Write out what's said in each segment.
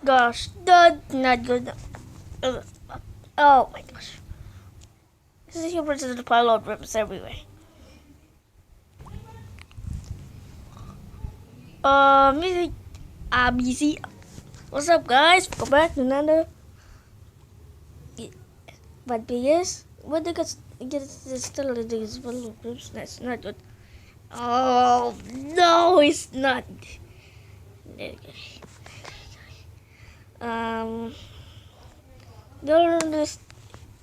Gosh, that's not good. Oh my gosh. This is humor to the pile of rips everywhere. Easy. Easy. What's up, guys? Welcome back to another. But Piggies, what they get still these pile of rips? That's not good. Oh no, it's not. Learn this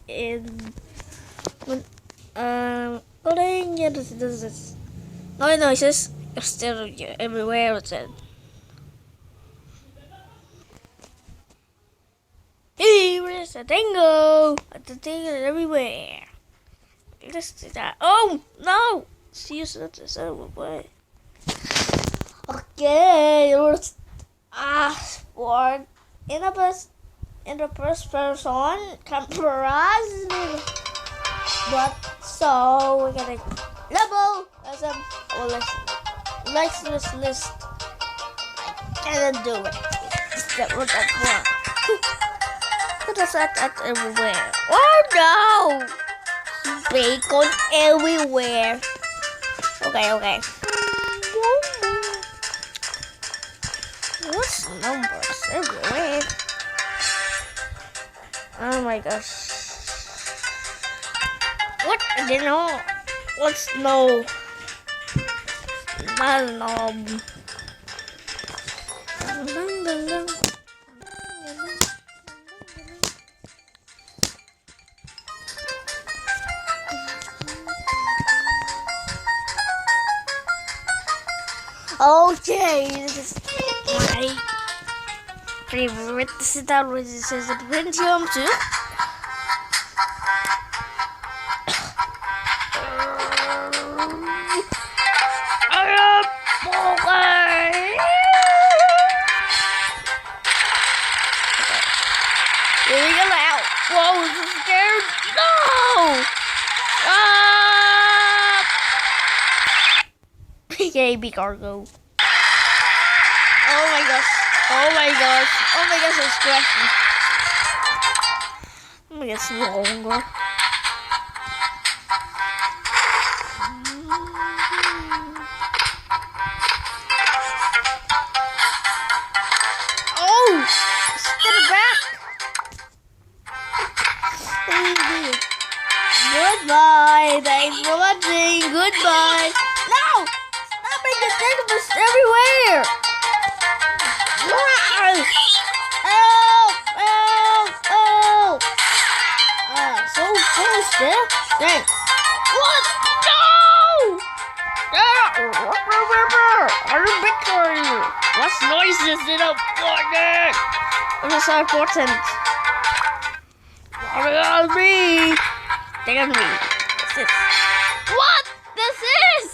in coding. Yeah, this is no noises. You're still everywhere. It's it. Here is a dingo. The thing is everywhere. Let's do that. Oh no! See you said this way. Okay, let's sport in the first person comparison. But so we're gonna level as a let's list. I cannot do it. That was that one. Put us at everywhere. Oh no! Bacon everywhere. Okay. What's numbers everywhere? Oh my gosh. What? I don't know. What's no? Knob. Okay, this is my favorite. This is that which says Pentium 2. Here we go out. Whoa, is this scared? No! PKB cargo. Oh my gosh, it's crashing. Oh my gosh, it's longer. Oh! Get it back! Goodbye! Thanks for watching! Goodbye! No! Stop making things everywhere! Help! So close there. Thanks. What? No! I'm victory! What's noises in a morning? It was so important. What about me? Damn me. What's this? What? This is?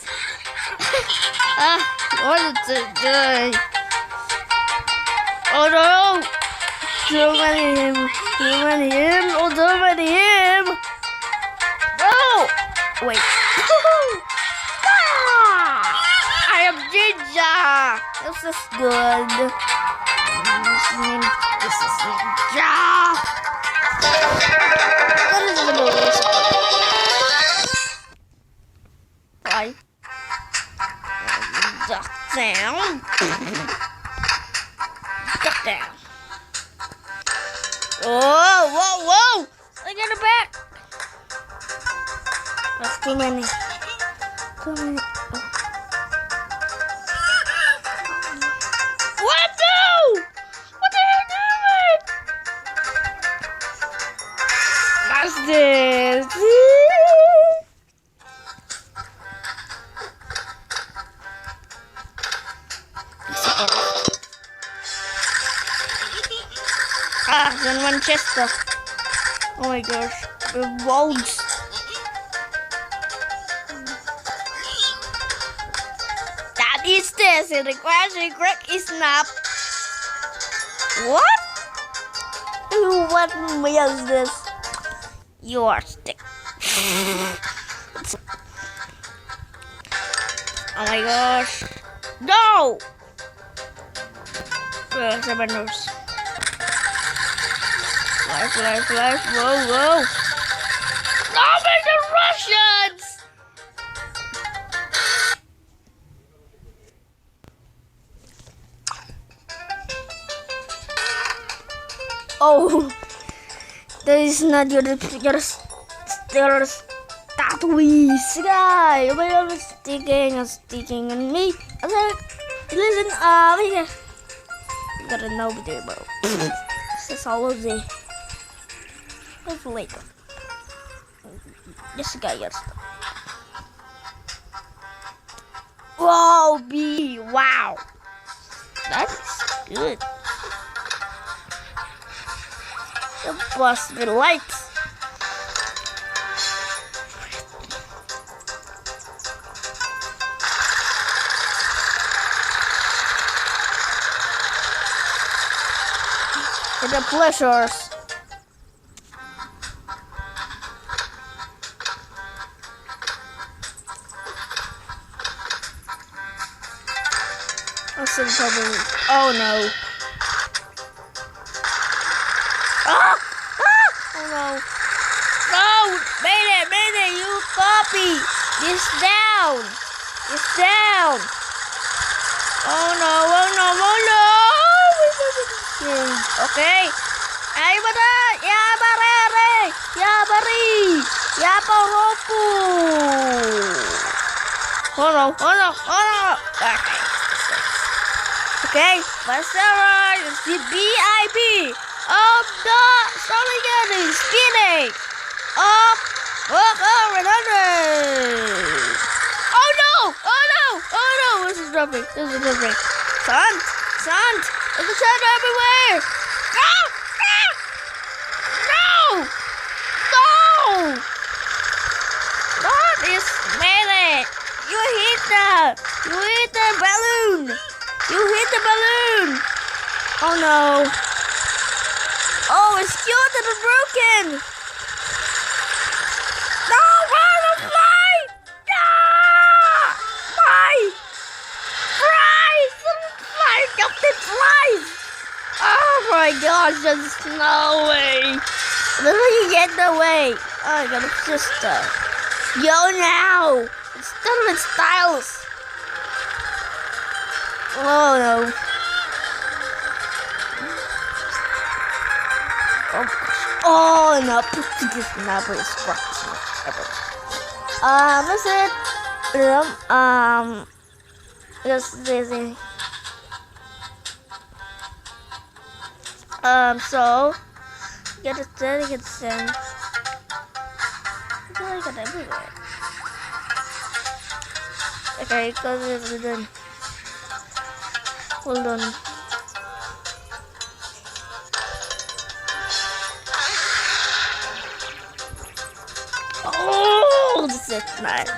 What is it doing? Oh no! Too many him! Oh, too many him! No! Wait. I am Ninja! This is good. This is Ninja! What is the movie? Right. Duck down. Duck down. Whoa! I get it back. That's too many. Oh. What? No! What are you doing? What's this? Then one Chester. Oh my gosh, the wolves. That is this, and the question correct is not. What? What is this? You are stick. Oh my gosh. No! 7 nurse. Fly. Whoa. Oh my, the Russians! Oh, that is not your tattoos, guy. You're sticking on me. Okay, listen, here. You gotta know there, bro. This is all of the. Let's wake up. This guy gets. Whoa, B! Wow, that's good. The bus with lights. And the pleasures. Oh no. Oh no. No! Mayday, you copy! This down! Oh no! Okay. Ay, bata! Yabari! Yaparopu! Oh no! Okay, Basara is the BIP of the Solidarity Speeding of 100. Oh no! This is dropping. Son, there's a sun everywhere. No! That is melee. You hit the balloon. Oh no. Oh, it's cute and broken. No, fly! Captain flies! Oh my gosh, there's no way. Let me get the way. Oh, I gotta just go now. It's done with styles. Oh no. Oh no, this never is practicing ever. That's it. Just dizzy. So get it there, get sent. I feel like it everywhere. Okay, because it's done. Hold on. Oh, this is nice.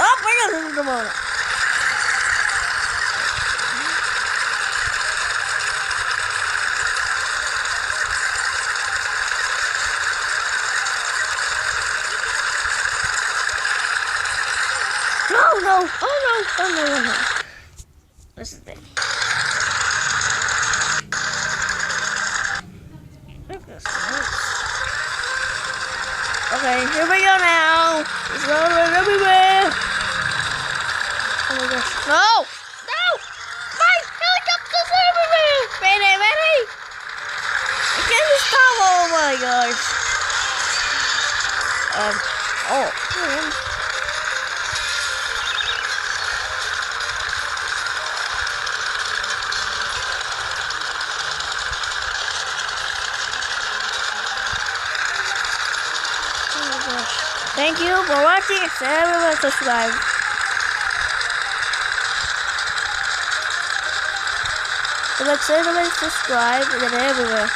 Oh, bring it in the morning. No. Oh no. This is it. Okay, here we go now. It's rolling everywhere. Oh my gosh. No! My helicopter's everywhere! Ready! I can't stop. Oh my gosh. Thank you for watching. Everyone subscribe. Subscribe and everywhere.